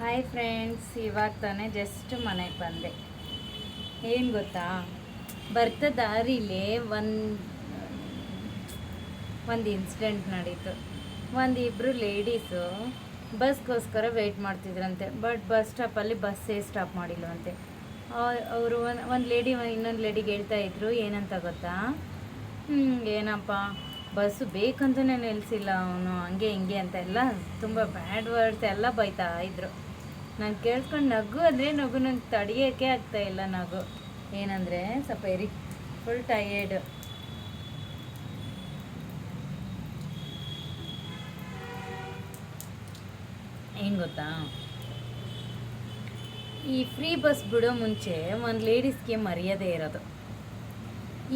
Hi friends, ಇವಾಗ ತಾನೇ just ಮನೆಗೆ ಬಂದೆ. ಏನು ಗೊತ್ತಾ, ಬರ್ತಾ ದಾರಿಲಿ ಒಂದು ಇನ್ಸಿಡೆಂಟ್ ನಡೀತು. ಇಬ್ಬರು ಲೇಡೀಸು ಬಸ್ಗೋಸ್ಕರ ವೆಯ್ಟ್ ಮಾಡ್ತಿದ್ರಂತೆ. ಬಟ್ ಬಸ್ ಸ್ಟಾಪಲ್ಲಿ ಬಸ್ಸೇ ಸ್ಟಾಪ್ ಮಾಡಿಲ್ವಂತೆ. ಅವರು ಒಂದು ಲೇಡಿ ಇನ್ನೊಂದು ಲೇಡಿಗೆ ಹೇಳ್ತಾ ಇದ್ರು, ಏನಂತ ಗೊತ್ತಾ, ಏನಪ್ಪ ಬಸ್ಸು ಬೇಕಂತಲೇ ನಿಲ್ಲಿಸಿಲ್ಲ ಅವನು, ಹಂಗೆ ಹಿಂಗೆ ಅಂತ ಎಲ್ಲ ತುಂಬ ಬ್ಯಾಡ್ ವರ್ಡ್ಸ್ ಎಲ್ಲ ಬೈತಾ ಇದ್ರು. ನಾನು ಕೇಳ್ಕೊಂಡು ನಗು ಅಂದರೆ ನಗು, ನಂಗೆ ತಡೆಯೋಕ್ಕೆ ಆಗ್ತಾಯಿಲ್ಲ ನಗು. ಏನಂದರೆ ಸ್ವಲ್ಪ ಫುಲ್ ಟಯರ್ಡು. ಏನು ಗೊತ್ತಾ, ಈ ಫ್ರೀ ಬಸ್ ಬಿಡೋ ಮುಂಚೆ ಒಂದು ಲೇಡೀಸ್ಗೆ ಮರ್ಯಾದೆ ಇರೋದು.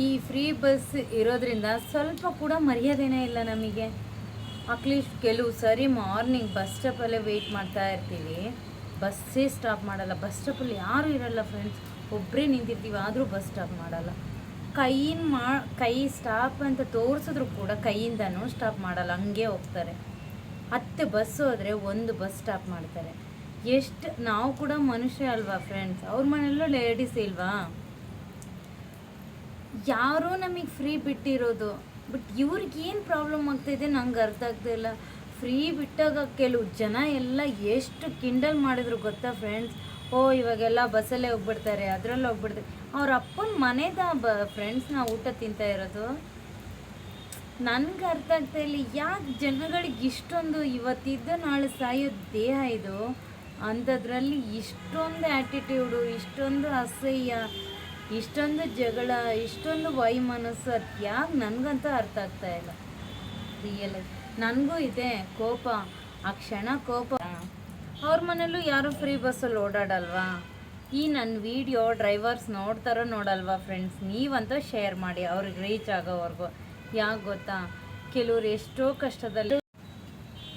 ಈ ಫ್ರೀ ಬಸ್ ಇರೋದ್ರಿಂದ ಸ್ವಲ್ಪ ಕೂಡ ಮರ್ಯಾದೆನೇ ಇಲ್ಲ ನಮಗೆ. ಅಟ್ಲೀಸ್ಟ್ ಕೆಲವು ಸರಿ ಮಾರ್ನಿಂಗ್ ಬಸ್ ಸ್ಟಾಪಲ್ಲೇ ವೆಯ್ಟ್ ಮಾಡ್ತಾ ಇರ್ತೀವಿ, ಬಸ್ಸೇ ಸ್ಟಾಪ್ ಮಾಡಲ್ಲ. ಬಸ್ ಸ್ಟಾಪಲ್ಲಿ ಯಾರೂ ಇರಲ್ಲ ಫ್ರೆಂಡ್ಸ್, ಒಬ್ಬರೇ ನಿಂತಿರ್ತೀವಿ, ಆದರೂ ಬಸ್ ಸ್ಟಾಪ್ ಮಾಡಲ್ಲ. ಕೈ ಸ್ಟಾಪ್ ಅಂತ ತೋರಿಸಿದ್ರು ಕೂಡ ಕೈಯಿಂದನೂ ಸ್ಟಾಪ್ ಮಾಡಲ್ಲ, ಹಂಗೆ ಹೋಗ್ತಾರೆ. 10 ಬಸ್ ಹೋದರೆ 1 ಬಸ್ ಸ್ಟಾಪ್ ಮಾಡ್ತಾರೆ. ಎಷ್ಟು ನಾವು ಕೂಡ ಮನುಷ್ಯ ಅಲ್ವಾ ಫ್ರೆಂಡ್ಸ್? ಅವ್ರ ಮನೆಯಲ್ಲೂ ಲೇಡೀಸ್ ಇಲ್ವಾ? ಯಾರೂ ನಮಗೆ ಫ್ರೀ ಬಿಟ್ಟಿರೋದು, ಬಟ್ ಇವ್ರಿಗೇನು ಪ್ರಾಬ್ಲಮ್ ಆಗ್ತಾಯಿದೆ ನಂಗೆ ಅರ್ಥ ಆಗ್ತಾಯಿಲ್ಲ. ಫ್ರೀ ಬಿಟ್ಟಾಗ ಕೆಲವು ಜನ ಎಲ್ಲ ಎಷ್ಟು ಕಿಂಡಲ್ ಮಾಡಿದ್ರು ಗೊತ್ತಾ ಫ್ರೆಂಡ್ಸ್? ಇವಾಗೆಲ್ಲ ಬಸ್ಸಲ್ಲೇ ಹೋಗ್ಬಿಡ್ತಾರೆ, ಅದರಲ್ಲೇ ಹೋಗ್ಬಿಡ್ತಾರೆ. ಅವ್ರ ಅಪ್ಪನ ಮನೆದ ಫ್ರೆಂಡ್ಸ್ ನಾವು ಊಟ ತಿಂತಾ ಇರೋದು. ನನಗೆ ಅರ್ಥ ಆಗ್ತಾಯಿಲ್ಲ, ಯಾಕೆ ಜನಗಳಿಗೆ ಇಷ್ಟೊಂದು ಇವತ್ತಿದ್ದು ನಾಳೆ ಸಾಯೋ ದೇಹ ಇದು, ಅಂಥದ್ರಲ್ಲಿ ಇಷ್ಟೊಂದು ಆ್ಯಟಿಟ್ಯೂಡು, ಇಷ್ಟೊಂದು ಅಸಹ್ಯ, ಇಷ್ಟೊಂದು ಜಗಳ, ಇಷ್ಟೊಂದು ವೈಮನಸ್ಸು, ಅದು ಯಾಕೆ ನನಗಂತೂ ಅರ್ಥ ಆಗ್ತಾಯಿಲ್ಲ. ರಿಯಲ್ ನನಗೂ ಇದೆ ಕೋಪ, ಆ ಕ್ಷಣ ಕೋಪ. ಅವ್ರ ಮನೇಲೂ ಯಾರು ಫ್ರೀ ಬಸ್ಸಲ್ಲಿ ಓಡಾಡಲ್ವಾ? ಈ ನನ್ನ ವಿಡಿಯೋ ಡ್ರೈವರ್ಸ್ ನೋಡ್ತಾರೋ ನೋಡಲ್ವಾ ಫ್ರೆಂಡ್ಸ್? ನೀವಂತೂ ಶೇರ್ ಮಾಡಿ ಅವ್ರಿಗೆ ರೀಚ್ ಆಗೋವರೆಗೂ. ಯಾಕೆ ಗೊತ್ತಾ, ಕೆಲವ್ರು ಎಷ್ಟೋ ಕಷ್ಟದಲ್ಲಿ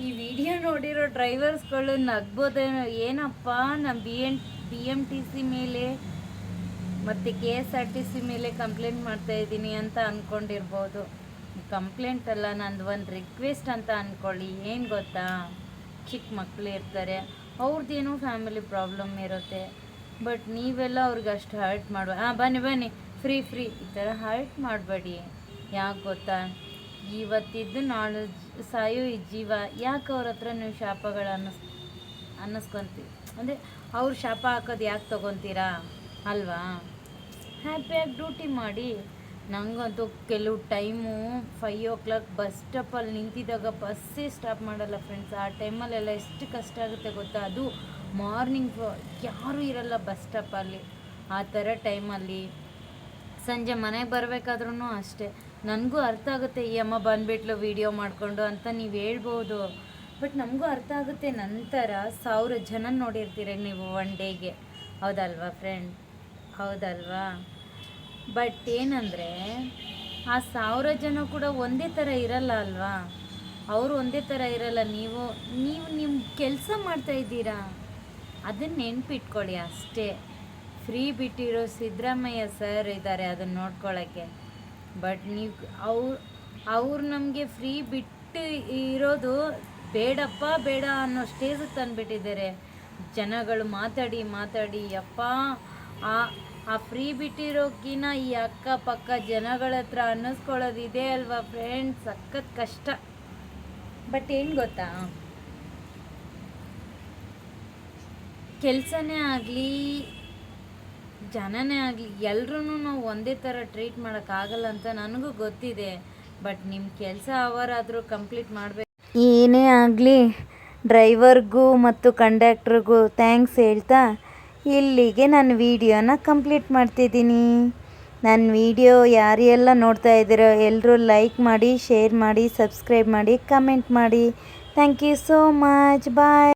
ಈ ವಿಡಿಯೋ ನೋಡಿರೋ ಡ್ರೈವರ್ಸ್ಗಳು ನಗ್ಬೋದೇನೋ, ಏನಪ್ಪ ನಮ್ಮ BMTC ಮೇಲೆ ಮತ್ತು KSRTC ಮೇಲೆ ಕಂಪ್ಲೇಂಟ್ ಮಾಡ್ತಾಯಿದ್ದೀನಿ ಅಂತ ಅಂದ್ಕೊಂಡಿರ್ಬೋದು. ಕಂಪ್ಲೇಂಟ್ ಅಲ್ಲ, ನಂದು ಒಂದು ರಿಕ್ವೆಸ್ಟ್ ಅಂತ ಅಂದ್ಕೊಳ್ಳಿ. ಏನು ಗೊತ್ತಾ, ಚಿಕ್ಕ ಮಕ್ಕಳು ಇರ್ತಾರೆ, ಅವ್ರದ್ದೇನೋ ಫ್ಯಾಮಿಲಿ ಪ್ರಾಬ್ಲಮ್ ಇರುತ್ತೆ, ಬಟ್ ನೀವೆಲ್ಲ ಅವ್ರಿಗೆ ಅಷ್ಟು ಹರ್ಟ್ ಬನ್ನಿ ಫ್ರೀ ಈ ಥರ ಹರ್ಟ್ ಮಾಡಬೇಡಿ. ಯಾಕೆ ಗೊತ್ತಾ, ಇವತ್ತಿದ್ದು ನಾಳೆ ಸಾಯೋ ಈ ಜೀವ, ಯಾಕೆ ಅವ್ರ ಹತ್ರ ನೀವು ಶಾಪಗಳು ಅನ್ನಿಸ್ಕೊಂತೀವಿ ಅಂದರೆ ಅವ್ರು ಶಾಪ ಹಾಕೋದು ಯಾಕೆ ತೊಗೊತೀರಾ ಅಲ್ವಾ? ಹ್ಯಾಪಿಯಾಗಿ ಡ್ಯೂಟಿ ಮಾಡಿ. ನನಗಂತೂ ಕೆಲವು ಟೈಮು 5 o'clock ಬಸ್ ಸ್ಟಾಪಲ್ಲಿ ನಿಂತಿದ್ದಾಗ ಬಸ್ಸೇ ಸ್ಟಾಪ್ ಮಾಡಲ್ಲ ಫ್ರೆಂಡ್ಸ್. ಆ ಟೈಮಲ್ಲೆಲ್ಲ ಎಷ್ಟು ಕಷ್ಟ ಆಗುತ್ತೆ ಗೊತ್ತಾ? ಅದು ಮಾರ್ನಿಂಗ್ ಯಾರೂ ಇರಲ್ಲ ಬಸ್ ಸ್ಟಾಪಲ್ಲಿ. ಆ ಥರ ಟೈಮಲ್ಲಿ ಸಂಜೆ ಮನೆಗೆ ಬರಬೇಕಾದ್ರೂ ಅಷ್ಟೇ. ನನಗೂ ಅರ್ಥ ಆಗುತ್ತೆ, ಈ ಅಮ್ಮ ಬಂದುಬಿಟ್ಲು ವೀಡಿಯೋ ಮಾಡಿಕೊಂಡು ಅಂತ ನೀವು ಹೇಳ್ಬೋದು, ಬಟ್ ನಮಗೂ ಅರ್ಥ ಆಗುತ್ತೆ. ನಂತರ 1000 ಜನ ನೋಡಿರ್ತೀರ ನೀವು ಒನ್ ಡೇಗೆ, ಹೌದಲ್ವಾ ಫ್ರೆಂಡ್? ಹೌದಲ್ವಾ? ಬಟ್ ಏನಂದರೆ ಆ 1000 ಜನ ಕೂಡ ಒಂದೇ ಥರ ಇರಲ್ಲ ಅಲ್ವಾ? ಅವರು ಒಂದೇ ಥರ ಇರಲ್ಲ. ನೀವು ನಿಮ್ಮ ಕೆಲಸ ಮಾಡ್ತಾಯಿದ್ದೀರಾ, ಅದನ್ನು ನೆನ್ಪಿಟ್ಕೊಳ್ಳಿ ಅಷ್ಟೇ. ಫ್ರೀ ಬಿಟ್ಟಿರೋ ಸಿದ್ದರಾಮಯ್ಯ ಸರ್ ಇದ್ದಾರೆ ಅದನ್ನು ನೋಡ್ಕೊಳ್ಳೋಕ್ಕೆ, ಬಟ್ ನೀವು ಅವ್ರು ನಮಗೆ ಫ್ರೀ ಬಿಟ್ಟು ಇರೋದು ಬೇಡಪ್ಪ ಬೇಡ ಅನ್ನೋ ಸ್ಟೇಜಿಗೆ ತಂದುಬಿಟ್ಟಿದ್ದಾರೆ. ಜನಗಳು ಮಾತಾಡಿ ಯಪ್ಪ, ಆ ಫ್ರೀ ಬಿಟ್ಟಿರೋಕ್ಕಿಂತ ಈ ಅಕ್ಕಪಕ್ಕ ಜನಗಳ ಹತ್ರ ಅನ್ನಿಸ್ಕೊಳ್ಳೋದಿದೆ ಅಲ್ವಾ ಫ್ರೆಂಡ್ಸ್, ಸಖತ್ ಕಷ್ಟ. ಬಟ್ ಏನು ಗೊತ್ತಾ, ಕೆಲಸನೇ ಆಗಲಿ ಜನನೇ ಆಗಲಿ ಎಲ್ಲರೂ ನಾವು ಒಂದೇ ಥರ ಟ್ರೀಟ್ ಮಾಡೋಕ್ಕಾಗಲ್ಲ ಅಂತ ನನಗೂ ಗೊತ್ತಿದೆ. ಬಟ್ ನಿಮ್ಮ ಕೆಲಸ ಅವರಾದರೂ ಕಂಪ್ಲೀಟ್ ಮಾಡಬೇಕು. ಏನೇ ಆಗಲಿ ಡ್ರೈವರ್ಗೂ ಮತ್ತು ಕಂಡಕ್ಟ್ರಿಗೂ ಥ್ಯಾಂಕ್ಸ್ ಹೇಳ್ತಾ ಇಲ್ಲಿಗೆ ನನ್ನ ವೀಡಿಯೋನ ಕಂಪ್ಲೀಟ್ ಮಾಡ್ತಿದ್ದೀನಿ. ನನ್ನ ವೀಡಿಯೋ ಯಾರೆಲ್ಲ ನೋಡ್ತಾ ಇದ್ದೀರೋ ಎಲ್ಲರೂ ಲೈಕ್ ಮಾಡಿ, ಶೇರ್ ಮಾಡಿ, ಸಬ್ಸ್ಕ್ರೈಬ್ ಮಾಡಿ, ಕಮೆಂಟ್ ಮಾಡಿ. Thank you so much. Bye.